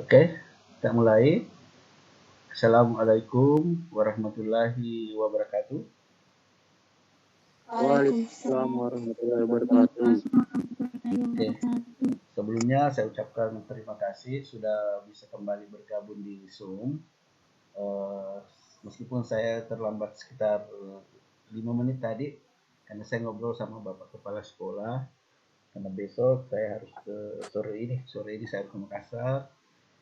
Oke, kita mulai. Assalamualaikum warahmatullahi wabarakatuh. Waalaikumsalam warahmatullahi wabarakatuh. Oke, sebelumnya saya ucapkan terima kasih sudah bisa kembali bergabung di Zoom. Meskipun saya terlambat sekitar 5 menit tadi, karena saya ngobrol sama Bapak Kepala Sekolah, karena besok saya harus ke sore ini saya ke Makassar,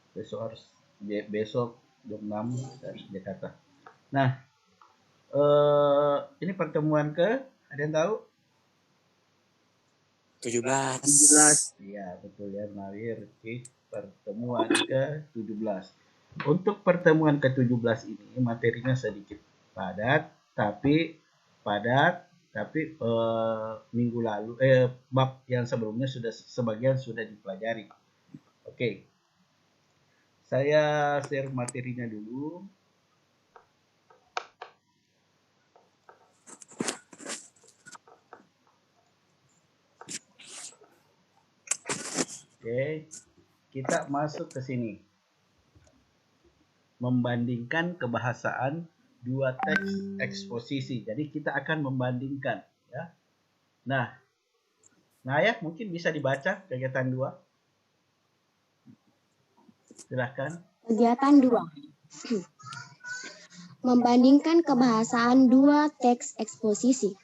besok jam 6 saya harus ke Jakarta. Nah, ini pertemuan ke, ada yang tahu? 17. Iya, betul ya, Nawir. Oke, pertemuan ke-17. Untuk pertemuan ke-17 ini materinya sedikit padat, tapi minggu lalu bab yang sebelumnya sudah sebagian sudah dipelajari. Oke. Saya share materinya dulu. Oke, kita masuk ke sini. Membandingkan kebahasaan dua teks eksposisi. Jadi kita akan membandingkan, ya. Nah ya, mungkin bisa dibaca kegiatan 2. Silahkan. Kegiatan 2. Membandingkan kebahasaan dua teks eksposisi.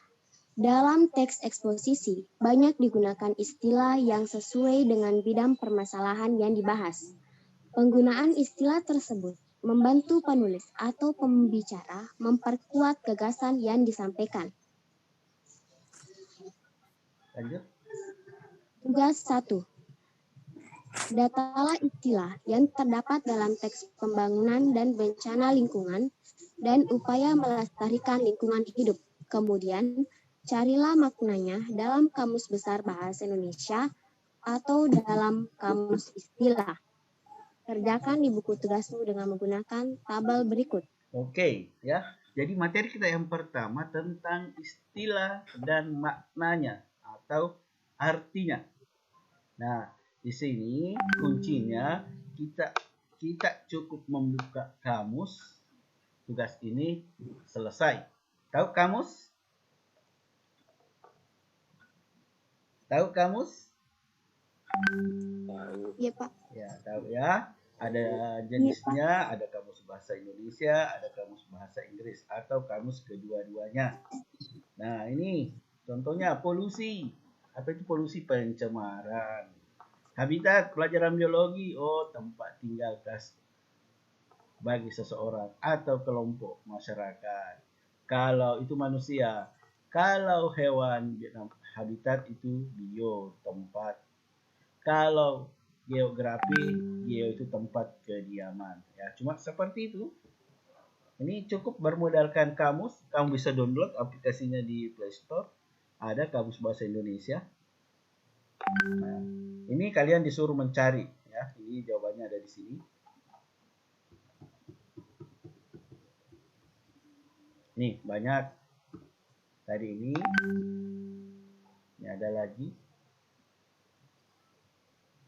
Dalam teks eksposisi, banyak digunakan istilah yang sesuai dengan bidang permasalahan yang dibahas. Penggunaan istilah tersebut membantu penulis atau pembicara memperkuat gagasan yang disampaikan. Lanjut. Tugas 1. Datalah istilah yang terdapat dalam teks pembangunan dan bencana lingkungan dan upaya melestarikan lingkungan hidup. Kemudian, carilah maknanya dalam Kamus Besar Bahasa Indonesia atau dalam kamus istilah. Kerjakan di buku tugasmu dengan menggunakan tabel berikut. Oke, ya. Jadi materi kita yang pertama tentang istilah dan maknanya atau artinya. Nah, di sini kuncinya kita cukup membuka kamus. Tugas ini selesai. Tahu kamus? Tahu kamus? Iya, Pak. Ya, tahu ya. Ada jenisnya, ada kamus bahasa Indonesia, ada kamus bahasa Inggris, atau kamus kedua-duanya. Nah, ini contohnya polusi. Apa itu polusi? Pencemaran. Habitat, pelajaran biologi. Oh, tempat tinggal khas bagi seseorang atau kelompok masyarakat. Kalau itu manusia. Kalau hewan, habitat itu bio, tempat. Kalau geografi, geo itu tempat kediaman. Ya, cuma seperti itu. Ini cukup bermodalkan kamus. Kamu bisa download aplikasinya di Play Store. Ada kamus bahasa Indonesia. Nah, ini kalian disuruh mencari. Ya, ini jawabannya ada di sini. Nih, banyak. Tadi ini ada lagi.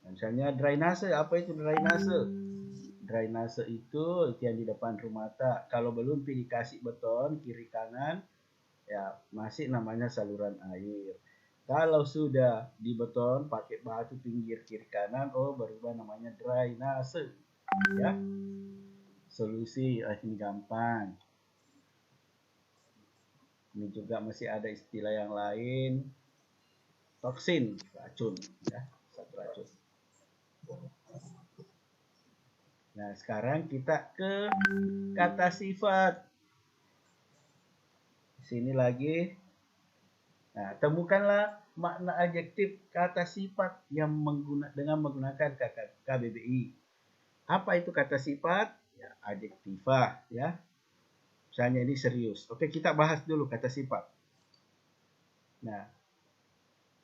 Misalnya drainase, apa itu drainase? Drainase itu yang di depan rumah tak. Kalau belum dikasih beton kiri kanan, ya masih namanya saluran air. Kalau sudah di beton pakai batu pinggir kiri kanan, oh berubah namanya drainase. Ya, solusi ini gampang. Ini juga masih ada istilah yang lain. Toksin, racun, ya, satu racun. Nah, sekarang kita ke kata sifat. Di sini lagi. Nah, temukanlah makna adjektif kata sifat yang dengan menggunakan KBBI. Apa itu kata sifat? Ya, adjektifah, ya. Misalnya ini serius. Oke, kita bahas dulu kata sifat. Nah,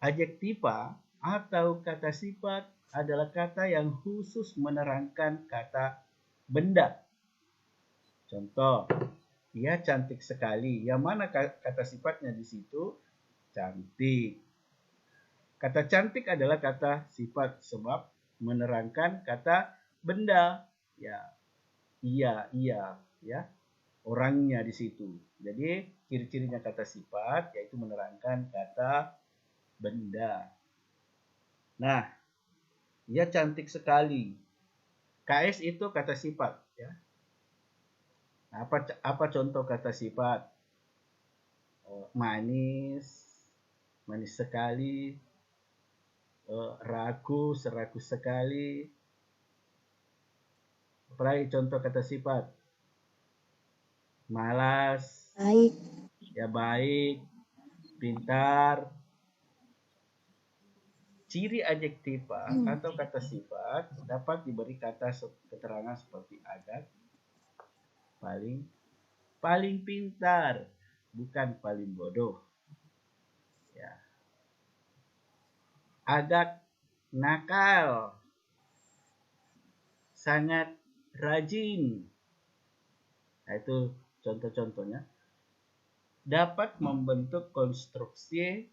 adjektifah atau kata sifat adalah kata yang khusus menerangkan kata benda. Contoh, dia cantik sekali. Yang mana kata sifatnya di situ? Cantik. Kata cantik adalah kata sifat sebab menerangkan kata benda, ya iya, ya orangnya di situ. Jadi ciri-cirinya kata sifat yaitu menerangkan kata benda. Nah, dia cantik sekali. KS itu kata sifat, ya. Apa contoh kata sifat? Manis, manis sekali. Ragu, seragu sekali. Apalagi contoh kata sifat? Malas, Baik. ya baik, pintar. Ciri adjektiva atau kata sifat dapat diberi kata keterangan seperti agak, paling pintar, bukan paling bodoh. Ya. Agak nakal, sangat rajin. Nah, itu contoh-contohnya. Dapat membentuk konstruksi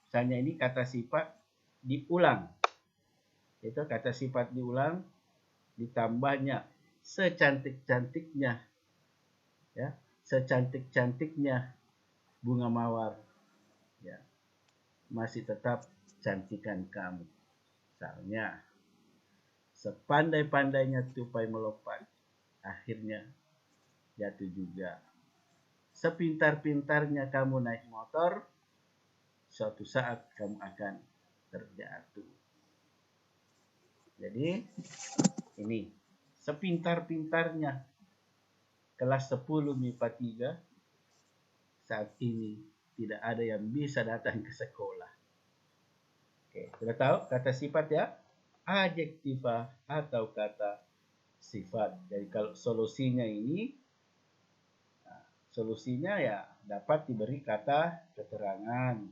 misalnya ini kata sifat diulang. Itu kata sifat diulang ditambahnya secantik-cantiknya, ya, secantik-cantiknya bunga mawar, ya, masih tetap cantikan kamu. Misalnya, sepandai-pandainya tupai melompat, akhirnya jatuh juga. Sepintar-pintarnya kamu naik motor, suatu saat kamu akan terjatuh. Jadi, ini sepintar-pintarnya kelas 10 MIPA 3 saat ini tidak ada yang bisa datang ke sekolah. Oke, sudah tahu kata sifat ya? Adjektiva atau kata sifat. Jadi kalau solusinya ini, solusinya ya dapat diberi kata keterangan,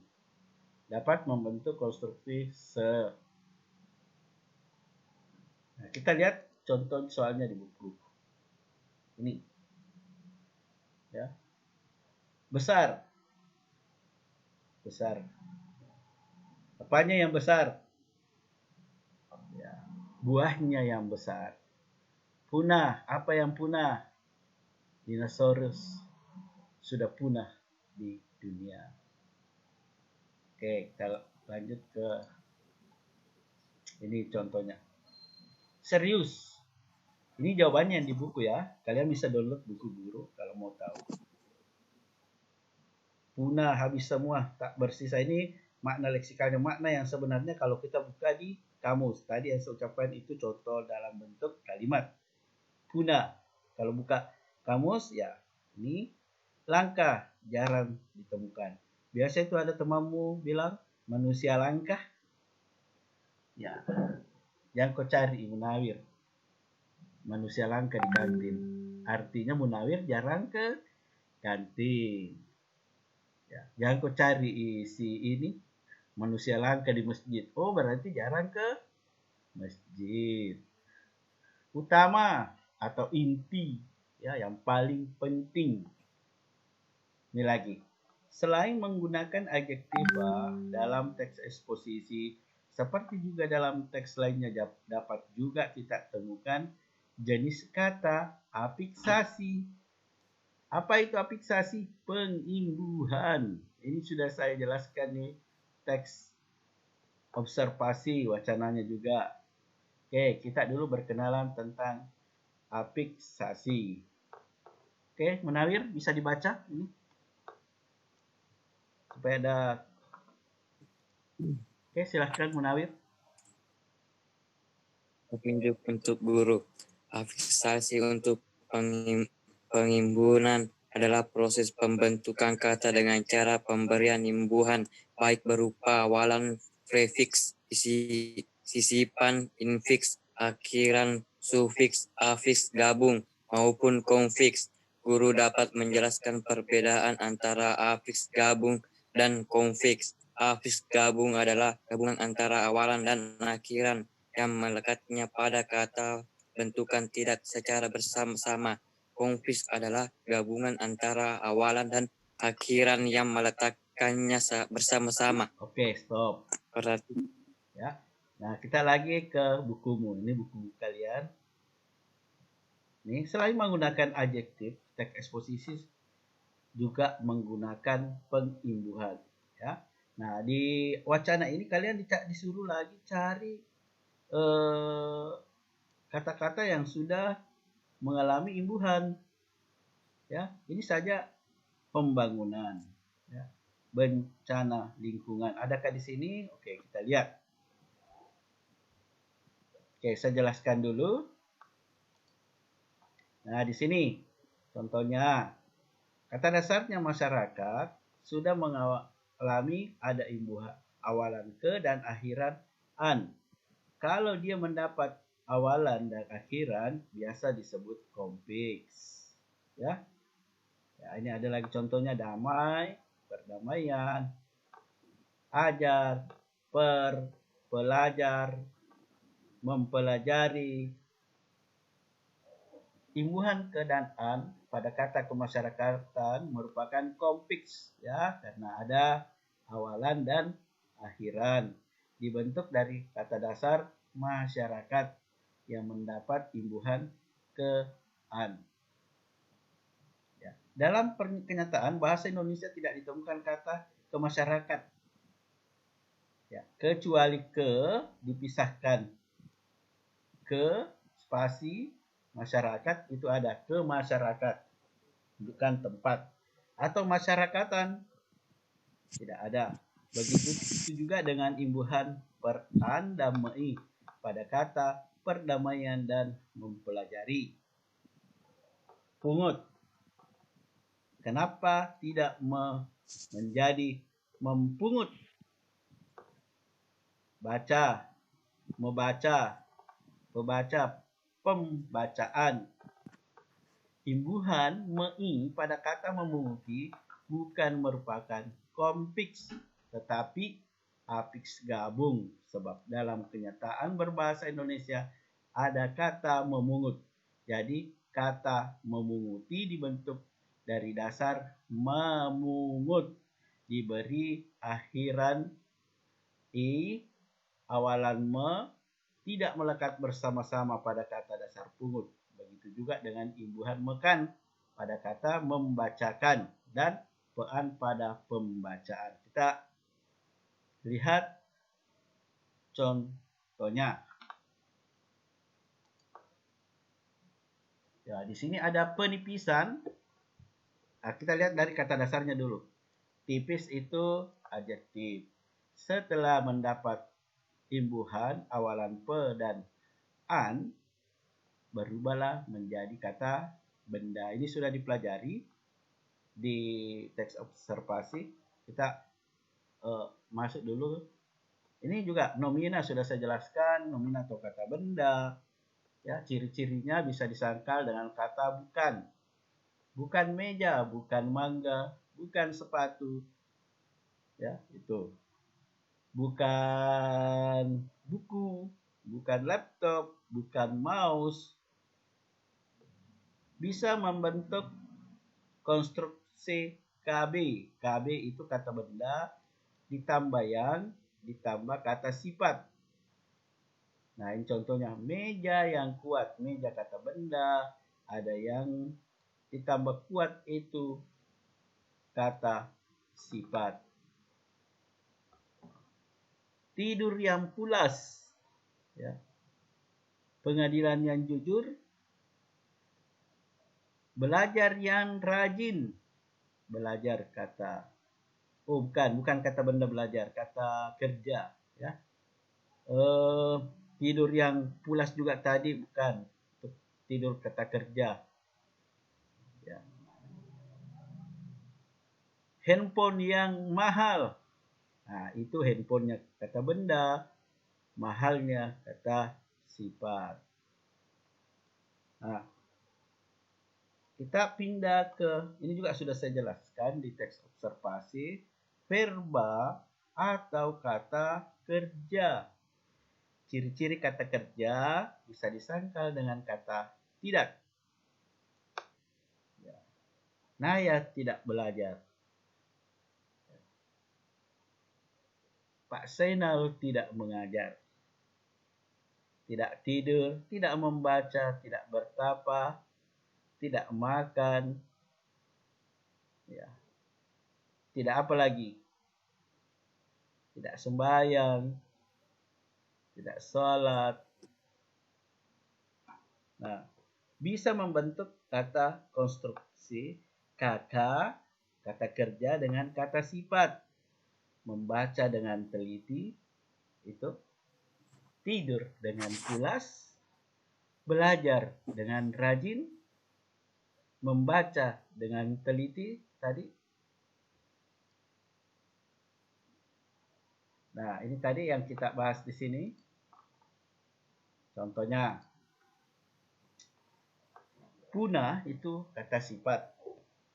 dapat membentuk konstruksi se. Nah, kita lihat contoh soalnya di buku. Ini. Ya. Besar. Besar. Apanya yang besar? Ya. Buahnya yang besar. Punah. Apa yang punah? Dinosaurus sudah punah di dunia. Oke, kita lanjut ke ini contohnya. Serius. Ini jawabannya yang di buku ya. Kalian bisa download buku guru kalau mau tahu. Punah, habis semua, tak bersisa. Ini makna leksikalnya, makna yang sebenarnya kalau kita buka di kamus. Tadi yang saya ucapkan itu contoh dalam bentuk kalimat. Punah. Kalau buka kamus, ya ini langka, jarang ditemukan. Biasa itu ada temanmu bilang, manusia langka. Ya, yang kau cari Munawir. Manusia langka di kantin. Artinya Munawir jarang ke kantin. Ya, jangan kau cari si ini manusia langka di masjid. Oh, berarti jarang ke masjid. Utama atau inti, ya, yang paling penting. Ini lagi. Selain menggunakan adjektiva dalam teks eksposisi, seperti juga dalam teks lainnya dapat juga kita temukan jenis kata afiksasi. Apa itu afiksasi? Pengimbuhan. Ini sudah saya jelaskan nih teks observasi wacananya juga. Oke, kita dulu berkenalan tentang afiksasi. Oke, Munawir bisa dibaca ini? Supaya ada. Oke, silahkan Munawir. Petunjuk untuk guru. Afiksasi untuk pengimbunan adalah proses pembentukan kata dengan cara pemberian imbuhan baik berupa awalan prefiks, sisipan, infiks, akhiran, sufiks, afiks gabung maupun konfiks. Guru dapat menjelaskan perbedaan antara afiks gabung dan konfiks. Afiks gabung adalah gabungan antara awalan dan akhiran yang melekatnya pada kata bentukan tidak secara bersama-sama. Konfiks adalah gabungan antara awalan dan akhiran yang meletakkannya bersama-sama. Oke, stop. Berarti Ya. Nah, kita lagi ke bukumu. Ini buku kalian. Nih, selain menggunakan adjektif, teks eksposisi juga menggunakan pengimbuhan. Ya. Nah, di wacana ini kalian disuruh lagi cari kata-kata yang sudah mengalami imbuhan. Ya, ini saja pembangunan. Ya. Bencana lingkungan. Adakah di sini? Oke, kita lihat. Oke, saya jelaskan dulu. Nah, di sini contohnya kata dasarnya masyarakat sudah mengalami ada imbuhan awalan ke dan akhiran an. Kalau dia mendapat awalan dan akhiran biasa disebut kompleks. Ya. Ya, ini ada lagi contohnya damai, perdamaian, ajar, pelajar, mempelajari. Imbuhan ke dan an pada kata kemasyarakatan merupakan kompleks ya karena ada awalan dan akhiran. Dibentuk dari kata dasar masyarakat yang mendapat imbuhan ke an. Ya. Dalam kenyataan bahasa Indonesia tidak ditemukan kata kemasyarakat. Ya, kecuali ke dipisahkan ke spasi masyarakat itu ada ke masyarakat bukan tempat atau masyarakatan tidak ada. Begitu juga dengan imbuhan perandamai pada kata perdamaian dan mempelajari. Pungut. Kenapa tidak menjadi mempungut? Baca, membaca, pembaca, pembacaan. Imbuhan mei pada kata memunguti bukan merupakan kompleks tetapi afiks gabung sebab dalam kenyataan berbahasa Indonesia ada kata memungut. Jadi kata memunguti dibentuk dari dasar memungut diberi akhiran i awalan tidak melekat bersama-sama pada kata dasar pungut. Begitu juga dengan imbuhan mekan pada kata membacakan dan pean pada pembacaan. Kita lihat contohnya. Ya, di sini ada penipisan. Nah, kita lihat dari kata dasarnya dulu. Tipis itu adjektif. Setelah mendapat imbuhan awalan pe dan an berubahlah menjadi kata benda. Ini sudah dipelajari di teks observasi. Kita masuk dulu. Ini juga nomina sudah saya jelaskan, nomina atau kata benda. Ya, ciri-cirinya bisa disangkal dengan kata bukan. Bukan meja, bukan mangga, bukan sepatu. Ya, itu. Bukan buku, bukan laptop, bukan mouse. Bisa membentuk konstruksi KB. KB itu kata benda ditambah yang ditambah kata sifat. Nah, ini contohnya meja yang kuat, meja kata benda, ada yang ditambah kuat itu kata sifat. Tidur yang pulas, ya. Pengadilan yang jujur, belajar yang rajin, belajar kata, bukan kata benda belajar, kata kerja, ya. Tidur yang pulas juga tadi bukan, tidur kata kerja. Ya. Handphone yang mahal. Nah, itu handphonenya kata benda, mahalnya kata sifat. Nah, kita pindah ke, ini juga sudah saya jelaskan di teks observasi, verba atau kata kerja. Ciri-ciri kata kerja bisa disangkal dengan kata tidak. Naya tidak belajar. Pak Zainal tidak mengajar. tidak tidur, tidak membaca, tidak bertapa, tidak makan, ya, tidak apa lagi, tidak sembahyang, tidak sholat. Nah, bisa membentuk kata konstruksi kata kerja dengan kata sifat. Membaca dengan teliti, itu tidur dengan pulas, belajar dengan rajin, membaca dengan teliti tadi. Nah, ini tadi yang kita bahas di sini. Contohnya, punah itu kata sifat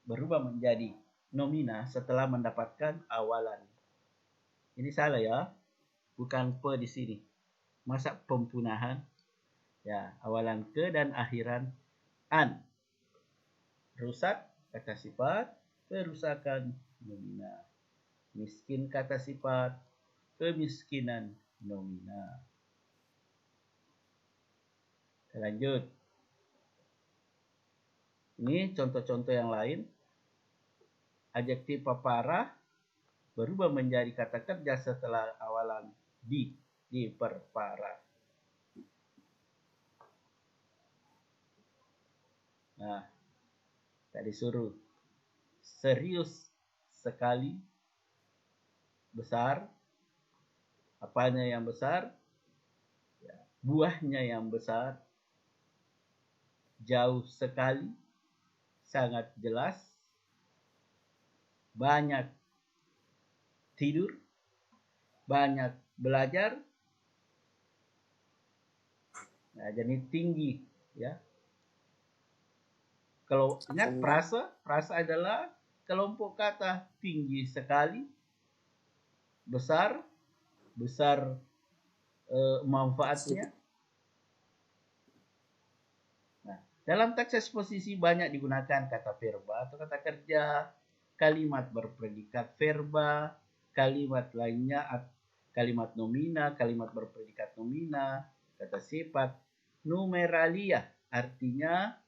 berubah menjadi nomina setelah mendapatkan awalan. Ini salah ya, bukan pe di sini. Masa pempunahan? Ya, awalan ke dan akhiran an. Rusak kata sifat, kerusakan nomina. Miskin kata sifat, kemiskinan nomina. Lanjut. Ini contoh-contoh yang lain. Adjektif paparah berubah menjadi kata kerja setelah awalan diperparah. Nah, tadi suruh serius sekali, besar. Apanya yang besar? Ya, buahnya yang besar. Jauh sekali, sangat jelas. Banyak tidur, banyak belajar. Nah, jadi tinggi, ya. Kalau ingat frasa adalah kelompok kata tinggi sekali, besar manfaatnya. Nah, dalam teks eksposisi banyak digunakan kata verba atau kata kerja, kalimat berpredikat verba, kalimat lainnya kalimat nomina, kalimat berpredikat nomina, kata sifat numeralia, artinya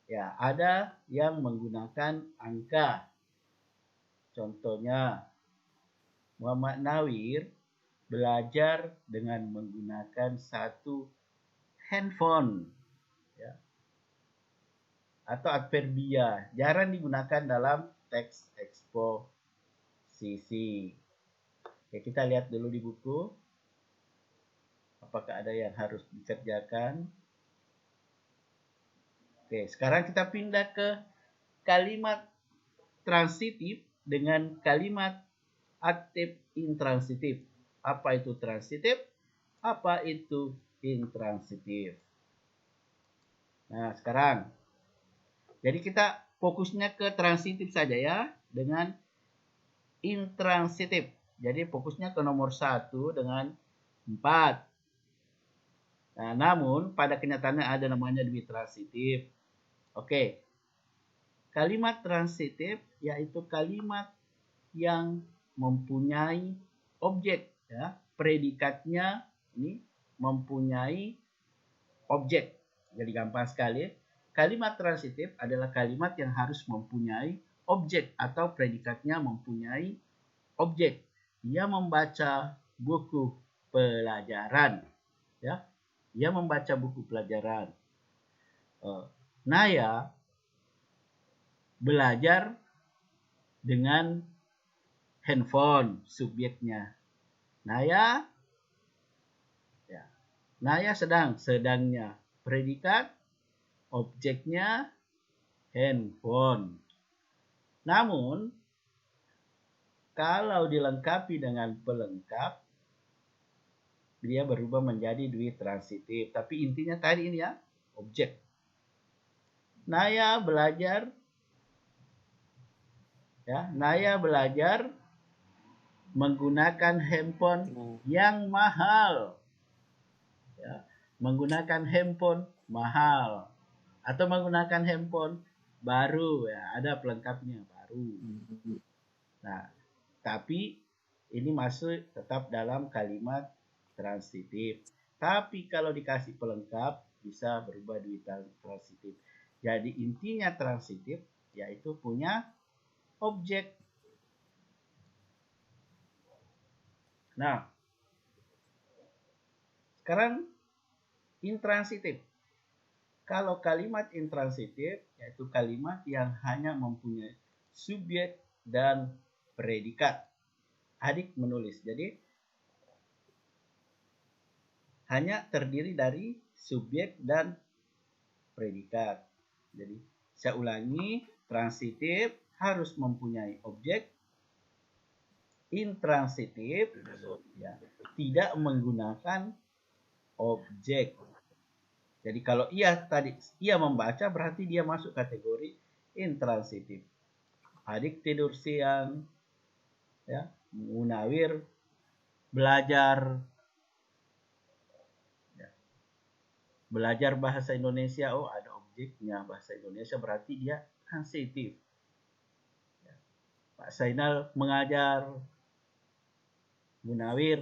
ya ada yang menggunakan angka. Contohnya, Muhammad Nawir belajar dengan menggunakan satu handphone, ya. Atau adverbia, jarang digunakan dalam teks eksposisi. Oke, kita lihat dulu di buku. Apakah ada yang harus dikerjakan? Oke, sekarang kita pindah ke kalimat transitif dengan kalimat aktif intransitif. Apa itu transitif? Apa itu intransitif? Nah, sekarang. Jadi kita fokusnya ke transitif saja ya. Dengan intransitif. Jadi fokusnya ke nomor 1 dengan 4. Nah, namun pada kenyataannya ada namanya demi transitif. Oke. Kalimat transitif yaitu kalimat yang mempunyai objek, ya. Predikatnya ini mempunyai objek. Jadi gampang sekali. Kalimat transitif adalah kalimat yang harus mempunyai objek atau predikatnya mempunyai objek. Dia membaca buku pelajaran, ya. Dia membaca buku pelajaran. Naya belajar dengan handphone, subjeknya. Naya, ya. Naya sedangnya. Predikat, objeknya handphone. Namun, kalau dilengkapi dengan pelengkap, dia berubah menjadi dui transitif. Tapi intinya tadi ini ya, objek. Naya belajar, ya, Naya belajar menggunakan handphone yang mahal, ya, menggunakan handphone mahal atau menggunakan handphone baru, ya, ada pelengkapnya baru. Nah, tapi ini masuk tetap dalam kalimat transitif. Tapi kalau dikasih pelengkap bisa berubah jadi transitif. Jadi intinya transitif yaitu punya objek. Nah, sekarang intransitif. Kalau kalimat intransitif yaitu kalimat yang hanya mempunyai subjek dan predikat. Adik menulis. Jadi hanya terdiri dari subjek dan predikat. Jadi saya ulangi, transitif harus mempunyai objek, intransitif ya, tidak menggunakan objek. Jadi kalau ia membaca berarti dia masuk kategori intransitif. Adik tidur siang, ya, Munawir belajar, ya, belajar bahasa Indonesia. Oh, ada objeknya bahasa Indonesia, berarti dia transitif. Ya. Pak Zainal mengajar, Munawir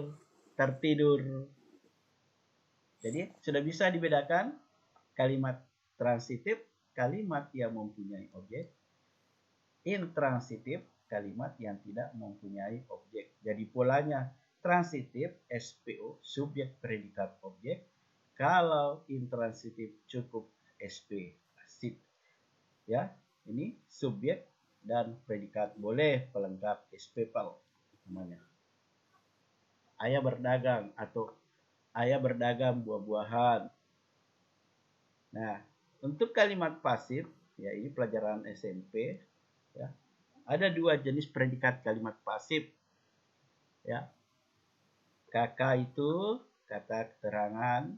tertidur. Jadi sudah bisa dibedakan kalimat transitif, kalimat yang mempunyai objek, intransitif, kalimat yang tidak mempunyai objek. Jadi polanya transitif, SPO, subjek, predikat, objek. Kalau intransitif cukup SP, SIP. Ya, ini subjek dan predikat. Boleh pelengkap SPPL namanya. Ayah berdagang atau ayah berdagang buah-buahan. Nah, untuk kalimat pasif, ya ini pelajaran SMP, ya. Ada dua jenis predikat kalimat pasif. Ya. KK itu kata keterangan,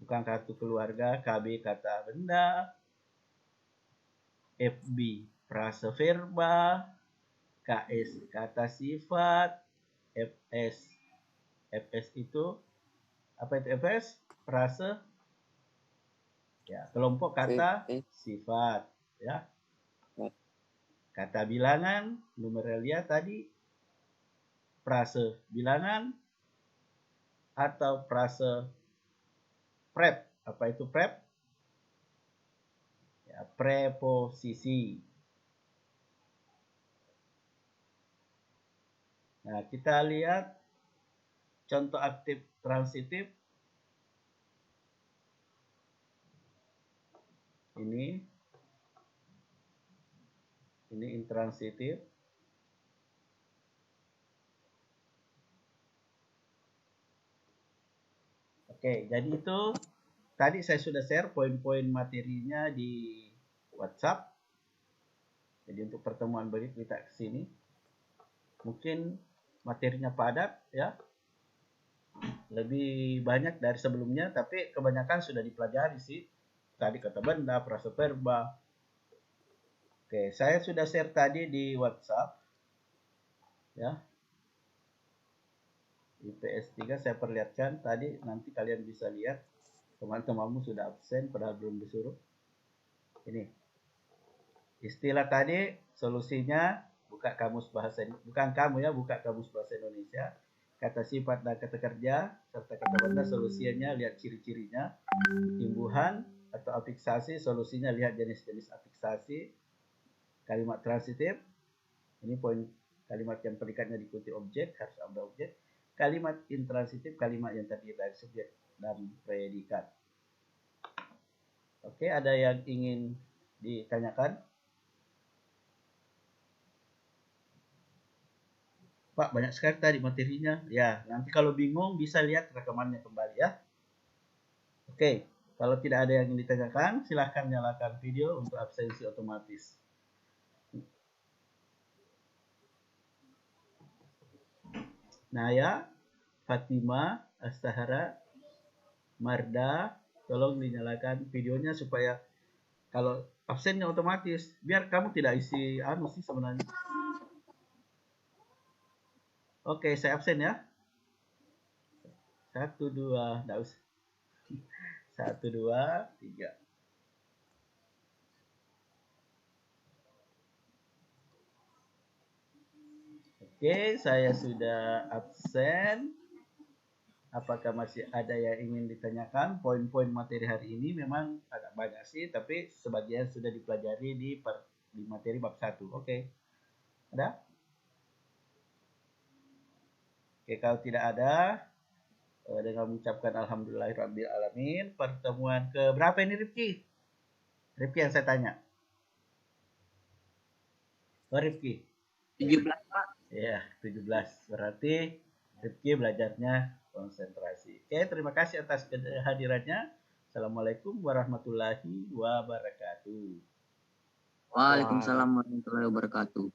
bukan kartu keluarga, KB kata benda, FB frase verba, KS kata sifat, FS itu apa itu FS? Frase ya, kelompok kata sifat ya. Kata bilangan, numeralia tadi frase bilangan atau frase prep. Apa itu prep? Ya, preposisi. Nah, kita lihat contoh aktif transitif. Ini intransitif. Oke, jadi itu tadi saya sudah share poin-poin materinya di WhatsApp. Jadi untuk pertemuan berikutnya kita ke sini. Mungkin materinya padat ya. Lebih banyak dari sebelumnya, tapi kebanyakan sudah dipelajari sih. Tadi kata benda, frase verba. Oke, saya sudah share tadi di WhatsApp. Ya. Di PS3 saya perlihatkan tadi, nanti kalian bisa lihat. Teman-temanmu sudah absen padahal belum disuruh. Ini. Istilah tadi, solusinya buka kamus bahasa, bukan kamu ya, buka kamus bahasa Indonesia. Kata sifat dan kata kerja serta kata benda, solusinya lihat ciri-cirinya. Imbuhan atau afiksasi, solusinya lihat jenis-jenis afiksasi. Kalimat transitif, ini poin kalimat yang predikatnya diikuti objek, harus ada objek. Kalimat intransitif, kalimat yang terdiri dari subjek dan predikat. Oke, ada yang ingin ditanyakan? Pak, banyak sekali tadi materinya. Ya, nanti kalau bingung bisa lihat rekamannya kembali ya. Oke, kalau tidak ada yang ingin ditanyakan, silahkan nyalakan video untuk absensi otomatis. Naya, Fatima, Astahara, Marda, tolong dinyalakan videonya supaya kalau absennya otomatis, biar kamu tidak isi anu sih sebenarnya. Oke, saya absen ya. 1, 2, enggak usah. 1, 2, 3. Oke, saya sudah absen. Apakah masih ada yang ingin ditanyakan? Poin-poin materi hari ini memang agak banyak sih, tapi sebagian sudah dipelajari di materi bab 1. Oke. Ada? Oke, kalau tidak ada, dengan mengucapkan alhamdulillahirrabbilalamin, pertemuan ke berapa ini Rifki? Rifki yang saya tanya. Oh Rifki. 17, Pak. Ya, 17. Berarti Rifki belajarnya konsentrasi. Oke, terima kasih atas kehadirannya. Assalamualaikum warahmatullahi wabarakatuh. Waalaikumsalam warahmatullahi wabarakatuh.